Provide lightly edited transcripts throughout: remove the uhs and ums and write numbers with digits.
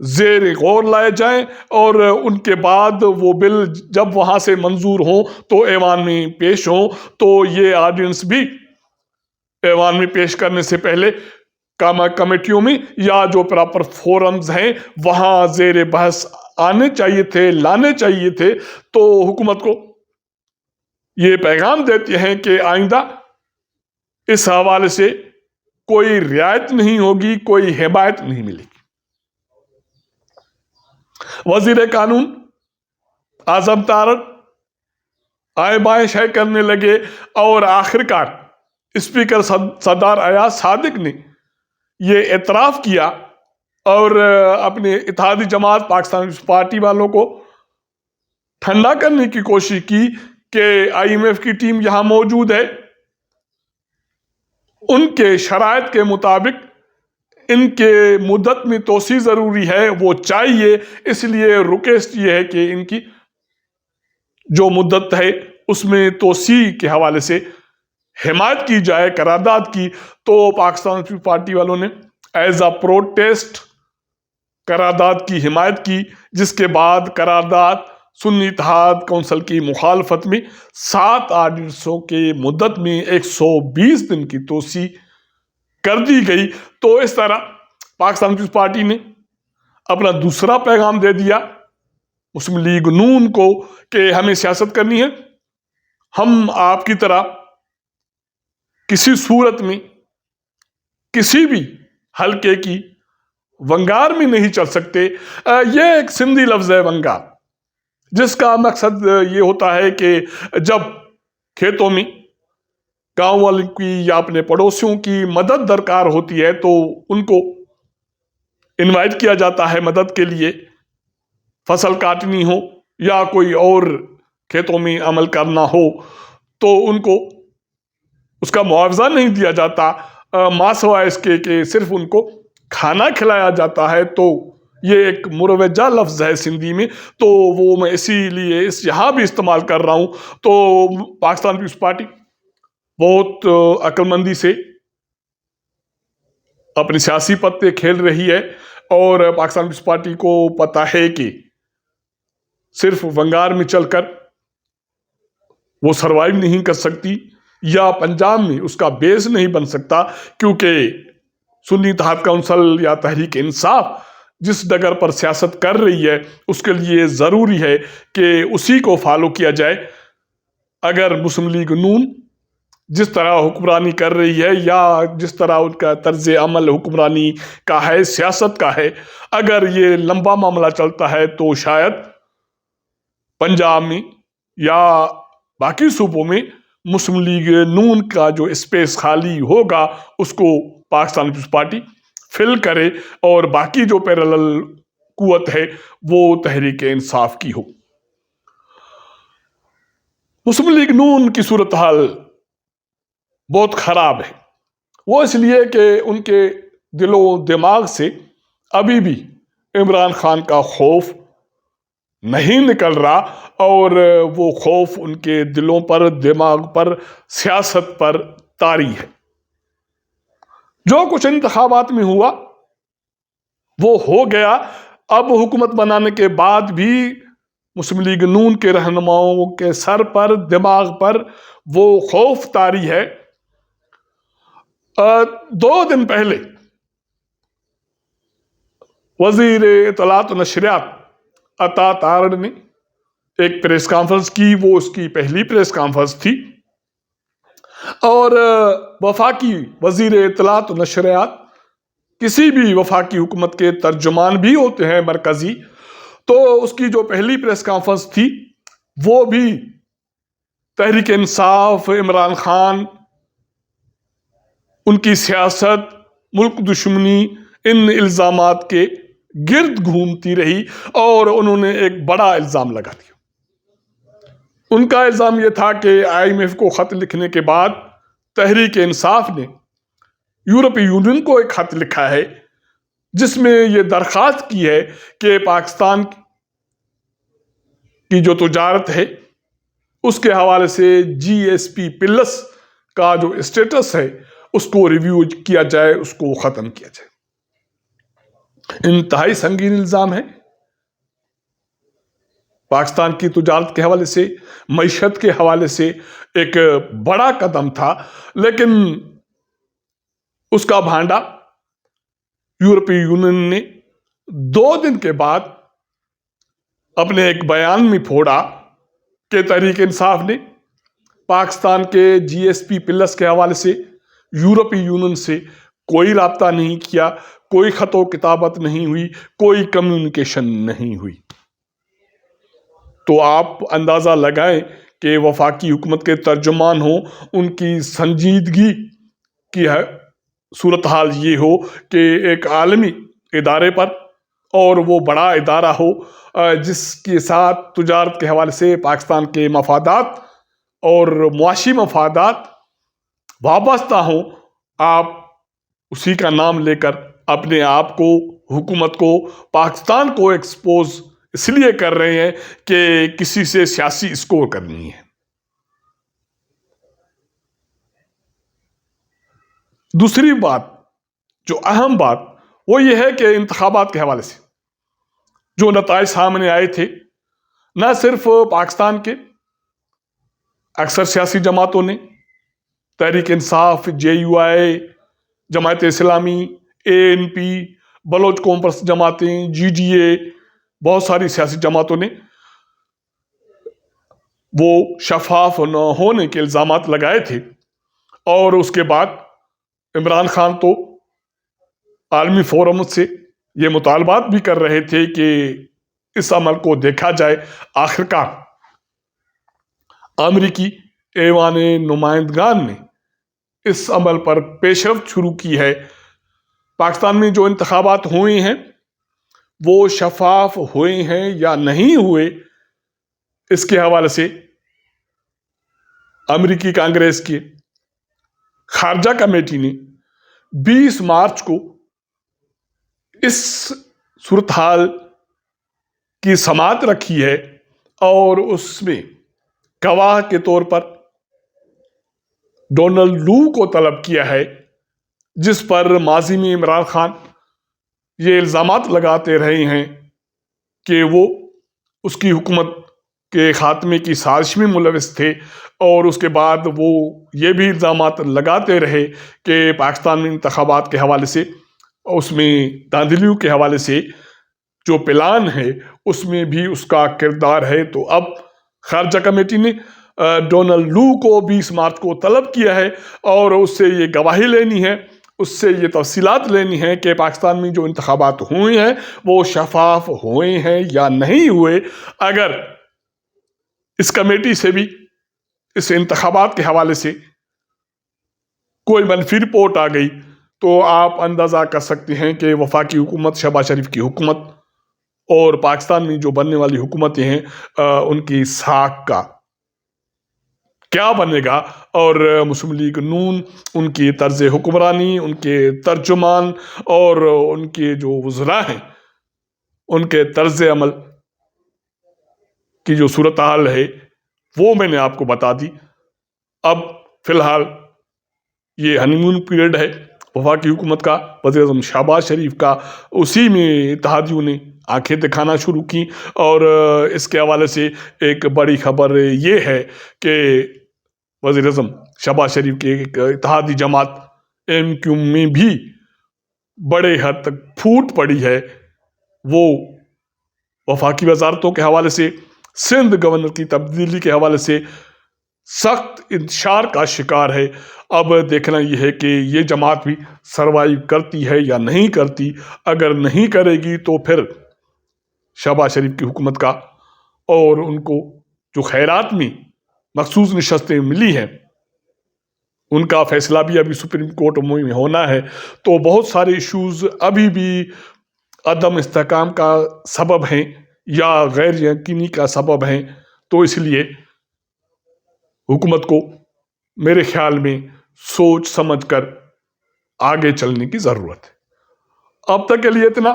زیر غور لائے جائیں اور ان کے بعد وہ بل جب وہاں سے منظور ہوں تو ایوان میں پیش ہوں، تو یہ آرڈیننس بھی ایوان میں پیش کرنے سے پہلے کمیٹیوں میں یا جو پراپر فورمز ہیں وہاں زیر بحث آنے چاہیے تھے، لانے چاہیے تھے۔ تو حکومت کو یہ پیغام دیتے ہیں کہ آئندہ اس حوالے سے کوئی رعایت نہیں ہوگی، کوئی حمایت نہیں ملے گی۔ وزیر قانون اعظم تارڑ آئیں بائیں شے کرنے لگے اور آخرکار اسپیکر سردار ایاز صادق نے یہ اعتراف کیا اور اپنے اتحادی جماعت پاکستان پیپلز پارٹی والوں کو ٹھنڈا کرنے کی کوشش کی کہ IMF کی ٹیم یہاں موجود ہے، ان کے شرائط کے مطابق ان کے مدت میں توسیع ضروری ہے، وہ چاہیے، اس لیے ریکویسٹ یہ ہے کہ ان کی جو مدت ہے اس میں توسیع کے حوالے سے حمایت کی جائے قرارداد کی۔ تو پاکستان پیپلز پارٹی والوں نے ایز اے پروٹیسٹ قرارداد کی حمایت کی، جس کے بعد قرارداد سنی اتحاد کونسل کی مخالفت میں 7 آرڈیننسوں کے مدت میں 120 دن کی توسیع کر دی گئی۔ تو اس طرح پاکستان پیپلز پارٹی نے اپنا دوسرا پیغام دے دیا مسلم لیگ نون کو کہ ہمیں سیاست کرنی ہے، ہم آپ کی طرح کسی صورت میں کسی بھی حلقے کی ونگار میں نہیں چل سکتے۔ یہ ایک سندھی لفظ ہے ونگار، جس کا مقصد یہ ہوتا ہے کہ جب کھیتوں میں گاؤں والوں کی یا اپنے پڑوسیوں کی مدد درکار ہوتی ہے تو ان کو انوائٹ کیا جاتا ہے مدد کے لیے، فصل کاٹنی ہو یا کوئی اور کھیتوں میں عمل کرنا ہو تو ان کو اس کا معاوضہ نہیں دیا جاتا، ماں سوائے اس کے کہ صرف ان کو کھانا کھلایا جاتا ہے۔ تو یہ ایک مروجہ لفظ ہے سندھی میں، تو وہ میں اسی لیے یہاں بھی استعمال کر رہا ہوں۔ تو پاکستان پیپلز پارٹی بہت عقل مندی سے اپنی سیاسی پتے کھیل رہی ہے، اور پاکستان پیپلز پارٹی کو پتہ ہے کہ صرف ونگار میں چل کر وہ سروائیو نہیں کر سکتی یا پنجاب میں اس کا بیس نہیں بن سکتا، کیونکہ سنی اتحاد کونسل یا تحریک انصاف جس ڈگر پر سیاست کر رہی ہے اس کے لیے ضروری ہے کہ اسی کو فالو کیا جائے۔ اگر مسلم لیگ نون جس طرح حکمرانی کر رہی ہے یا جس طرح ان کا طرز عمل حکمرانی کا ہے، سیاست کا ہے، اگر یہ لمبا معاملہ چلتا ہے تو شاید پنجاب میں یا باقی صوبوں میں مسلم لیگ نون کا جو اسپیس خالی ہوگا اس کو پاکستان پیپلز پارٹی فل کرے، اور باقی جو پیرالل قوت ہے وہ تحریک انصاف کی ہو۔ مسلم لیگ نون کی صورتحال بہت خراب ہے، وہ اس لیے کہ ان کے دل و دماغ سے ابھی بھی عمران خان کا خوف نہیں نکل رہا، اور وہ خوف ان کے دلوں پر، دماغ پر، سیاست پر طاری ہے۔ جو کچھ انتخابات میں ہوا وہ ہو گیا، اب حکومت بنانے کے بعد بھی مسلم لیگ نون کے رہنماؤں کے سر پر، دماغ پر وہ خوف طاری ہے۔ 2 دن پہلے وزیر اطلاعات و نشریات عطا تارڑ نے ایک پریس کانفرنس کی، وہ اس کی پہلی پریس کانفرنس تھی، اور وفاقی وزیر اطلاعات و نشریات کسی بھی وفاقی حکومت کے ترجمان بھی ہوتے ہیں مرکزی، تو اس کی جو پہلی پریس کانفرنس تھی وہ بھی تحریک انصاف، عمران خان، ان کی سیاست، ملک دشمنی، ان الزامات کے گرد گھومتی رہی، اور انہوں نے ایک بڑا الزام لگا دیا۔ ان کا الزام یہ تھا کہ IMF کو خط لکھنے کے بعد تحریک انصاف نے یورپی یونین کو ایک خط لکھا ہے جس میں یہ درخواست کی ہے کہ پاکستان کی جو تجارت ہے اس کے حوالے سے GSP+ کا جو اسٹیٹس ہے اس کو ریویو کیا جائے، اس کو ختم کیا جائے۔ انتہائی سنگین الزام ہے، پاکستان کی تجارت کے حوالے سے، معیشت کے حوالے سے ایک بڑا قدم تھا، لیکن اس کا بھانڈا یورپی یونین نے 2 دن کے بعد اپنے ایک بیان میں پھوڑا کہ تحریک انصاف نے پاکستان کے GSP+ کے حوالے سے یورپی یونین سے کوئی رابطہ نہیں کیا، کوئی خط و کتابت نہیں ہوئی، کوئی کمیونیکیشن نہیں ہوئی۔ تو آپ اندازہ لگائیں کہ وفاقی حکومت کے ترجمان ہوں، ان کی سنجیدگی کی صورتحال یہ ہو کہ ایک عالمی ادارے پر، اور وہ بڑا ادارہ ہو جس کے ساتھ تجارت کے حوالے سے پاکستان کے مفادات اور معاشی مفادات وابستہ ہوں، آپ اسی کا نام لے کر اپنے آپ کو، حکومت کو، پاکستان کو ایکسپوز اس لیے کر رہے ہیں کہ کسی سے سیاسی اسکور کرنی ہے۔ دوسری بات، جو اہم بات، وہ یہ ہے کہ انتخابات کے حوالے سے جو نتائج سامنے آئے تھے، نہ صرف پاکستان کے اکثر سیاسی جماعتوں نے، تحریک انصاف، JUI، جماعت اسلامی، ANP، بلوچ قوم پرست جماعتیں، GDA، بہت ساری سیاسی جماعتوں نے وہ شفاف نہ ہونے کے الزامات لگائے تھے، اور اس کے بعد عمران خان تو عالمی فورم سے یہ مطالبات بھی کر رہے تھے کہ اس عمل کو دیکھا جائے۔ آخرکار امریکی ایوان نمائندگان نے اس عمل پر پیش رفت شروع کی ہے۔ پاکستان میں جو انتخابات ہوئے ہیں وہ شفاف ہوئے ہیں یا نہیں ہوئے، اس کے حوالے سے امریکی کانگریس کی خارجہ کمیٹی نے 20 مارچ کو اس صورتحال کی سماعت رکھی ہے، اور اس میں گواہ کے طور پر ڈونلڈ لو کو طلب کیا ہے، جس پر ماضی میں عمران خان یہ الزامات لگاتے رہے ہیں کہ وہ اس کی حکومت کے خاتمے کی سازش میں ملوث تھے، اور اس کے بعد وہ یہ بھی الزامات لگاتے رہے کہ پاکستان میں انتخابات کے حوالے سے، اس میں دھاندلیوں کے حوالے سے جو پلان ہے اس میں بھی اس کا کردار ہے۔ تو اب خارجہ کمیٹی نے ڈونلڈ لو کو 20 مارچ کو طلب کیا ہے، اور اس سے یہ گواہی لینی ہے، اس سے یہ تفصیلات لینی ہے کہ پاکستان میں جو انتخابات ہوئے ہیں وہ شفاف ہوئے ہیں یا نہیں ہوئے۔ اگر اس کمیٹی سے بھی اس انتخابات کے حوالے سے کوئی منفی رپورٹ آ گئی تو آپ اندازہ کر سکتے ہیں کہ وفاقی حکومت، شہباز شریف کی حکومت، اور پاکستان میں جو بننے والی حکومتیں ہیں ان کی ساکھ کا کیا بنے گا، اور مسلم لیگ نون، ان کی طرز حکمرانی، ان کے ترجمان اور ان کے جو وزراء ہیں، ان کے طرز عمل کی جو صورتحال ہے وہ میں نے آپ کو بتا دی۔ اب فی الحال یہ ہنی مون پیریڈ ہے وفاقی حکومت کا، وزیر اعظم شہباز شریف کا، اسی میں اتحادیوں نے آنکھیں دکھانا شروع کی، اور اس کے حوالے سے ایک بڑی خبر یہ ہے کہ وزیر اعظم شہباز شریف کے ایک اتحادی جماعت MQ میں بھی بڑے حد تک پھوٹ پڑی ہے۔ وہ وفاقی وزارتوں کے حوالے سے، سندھ گورنر کی تبدیلی کے حوالے سے سخت انتشار کا شکار ہے۔ اب دیکھنا یہ ہے کہ یہ جماعت بھی سروائیو کرتی ہے یا نہیں کرتی۔ اگر نہیں کرے گی تو پھر شہباز شریف کی حکومت کا، اور ان کو جو خیرات میں مخصوص نشستیں ملی ہیں ان کا فیصلہ بھی ابھی سپریم کورٹ میں ہونا ہے، تو بہت سارے ایشوز ابھی بھی عدم استحکام کا سبب ہیں یا غیر یقینی کا سبب ہیں۔ تو اس لیے حکومت کو میرے خیال میں سوچ سمجھ کر آگے چلنے کی ضرورت ہے۔ اب تک کے لیے اتنا۔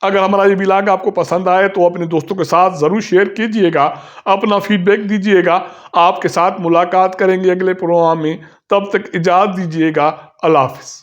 اگر ہمارا یہ ولاگ آپ کو پسند آئے تو اپنے دوستوں کے ساتھ ضرور شیئر کیجئے گا، اپنا فیڈ بیک دیجئے گا۔ آپ کے ساتھ ملاقات کریں گے اگلے پروگرام میں، تب تک اجازت دیجئے گا۔ اللہ حافظ۔